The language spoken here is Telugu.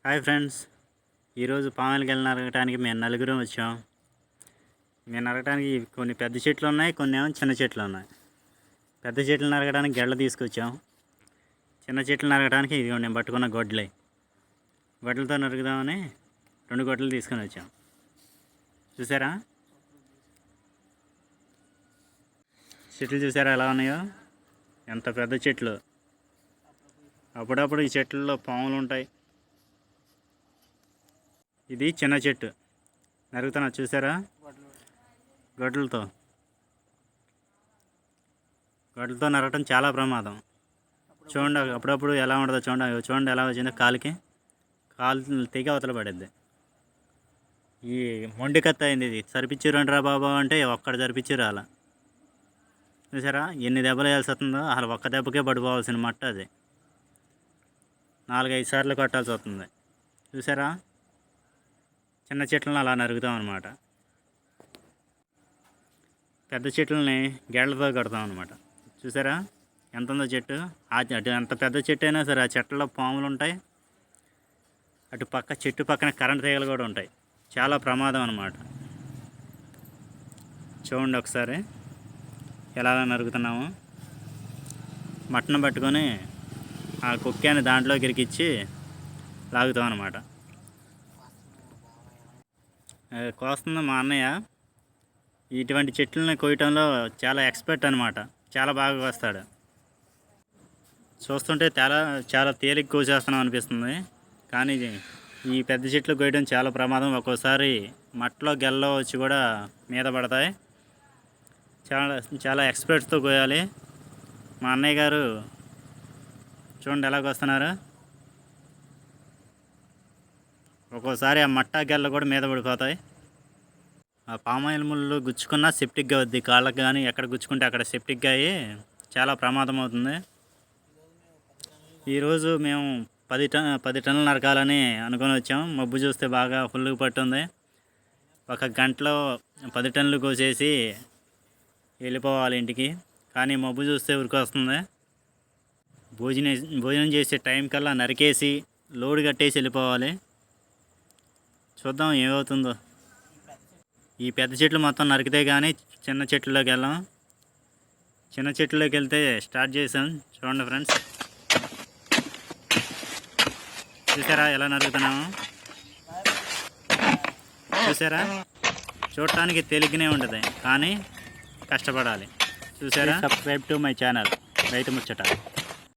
హాయ్ ఫ్రెండ్స్, ఈరోజు పామాయిల్ గెల నరకడానికి మేము నలుగురం వచ్చాం. మేము నరకడానికి కొన్ని పెద్ద చెట్లు ఉన్నాయి, కొన్ని ఏమో చిన్న చెట్లు ఉన్నాయి. పెద్ద చెట్లు నరకడానికి గెళ్ళ తీసుకొచ్చాం. చిన్న చెట్లు నరకడానికి ఇది నేను పట్టుకున్న గొడ్లతో నరుకుదామని 2 గొడ్లు తీసుకొని వచ్చాం. చూసారా చెట్లు, చూసారా ఎలా ఉన్నాయో? ఎంత పెద్ద చెట్లు. అప్పుడప్పుడు ఈ చెట్లలో పాములు ఉంటాయి. ఇది చిన్న చెట్టు నరుగుతున్నా, చూసారా? గొడ్లతో నరకటం చాలా ప్రమాదం. చూడండి అప్పుడప్పుడు ఎలా ఉంటుందో చూడండి ఎలా వచ్చిందో. కాలు తెగి అవతల పడిద్ది. ఈ మొండి కత్త అయింది. ఇది సరిపిచ్చిరండి రా బాబా అంటే ఒక్కడ సరిపిచ్చిరు. అలా చూసారా ఎన్ని దెబ్బలు వేయాల్సి వస్తుందో. అసలు ఒక్క దెబ్బకే పడిపోవాల్సిన మట్ట అది. 4-5 సార్లు కొట్టాల్సి వస్తుంది. చూసారా? చిన్న చెట్లను అలా నరుగుతాం అన్నమాట. పెద్ద చెట్లని గేళ్లతో కడతాం అన్నమాట. చూసారా ఎంత ఉందో చెట్టు? అటు ఎంత పెద్ద చెట్టు అయినా సరే ఆ చెట్లలో పాములు ఉంటాయి. అటు చెట్టు పక్కన కరెంట్ తీగలు కూడా ఉంటాయి. చాలా ప్రమాదం అన్నమాట. చూడండి ఒకసారి ఎలా నరుగుతున్నాము. మట్టను పట్టుకొని ఆ కుక్కాన్ని దాంట్లోకి ఇరికిచ్చి లాగుతాం అన్నమాట. కోస్తుంది మా అన్నయ్య. ఇటువంటి చెట్లను కోయటంలో చాలా ఎక్స్పర్ట్ అనమాట. చాలా బాగా కోస్తాడు. చూస్తుంటే చాలా తేలిక కోసేస్తున్నాం అనిపిస్తుంది. కానీ ఈ పెద్ద చెట్లు కోయడం చాలా ప్రమాదం. ఒక్కోసారి మట్టలో గెల్లో వచ్చి కూడా మీద పడతాయి. చాలా ఎక్స్పర్ట్స్తో కోయాలి. మా అన్నయ్య గారు చూడండి ఎలా కోస్తున్నారు. ఒక్కోసారి ఆ మట్ట గెల్ల కూడా మీద పడిపోతాయి. ఆ పామాయిల్ ముళ్ళు గుచ్చుకున్నా సెప్టిక్గా వద్ది. కాళ్ళకి కానీ ఎక్కడ గుచ్చుకుంటే అక్కడ సెప్టిక్గా అయ్యి చాలా ప్రమాదం అవుతుంది. ఈరోజు మేము 10 టన్నులు నరకాలని అనుకొని వచ్చాం. మబ్బు చూస్తే బాగా ఫుల్గా పట్టుంది. 1 గంటలో 10 టన్నులు కోసేసి వెళ్ళిపోవాలి ఇంటికి. కానీ మబ్బు చూస్తే ఉరికొస్తుంది. భోజనం చేసే టైం కల్లా నరికేసి లోడ్ కట్టేసి వెళ్ళిపోవాలి. చూద్దాం ఏమవుతుందో. ఈ పెద్ద చెట్లు మొత్తం నరికితే కానీ చిన్న చెట్లలోకి వెళ్ళాం. చిన్న చెట్లలోకి వెళ్తే స్టార్ట్ చేసాం. చూడండి ఫ్రెండ్స్, చూసారా ఎలా నరుగుతున్నాము? చూసారా? చూడటానికి తేలిగ్గానే ఉంటుంది కానీ కష్టపడాలి. చూసారా? సబ్స్క్రైబ్ టు మై ఛానల్ రైతు ముచ్చట.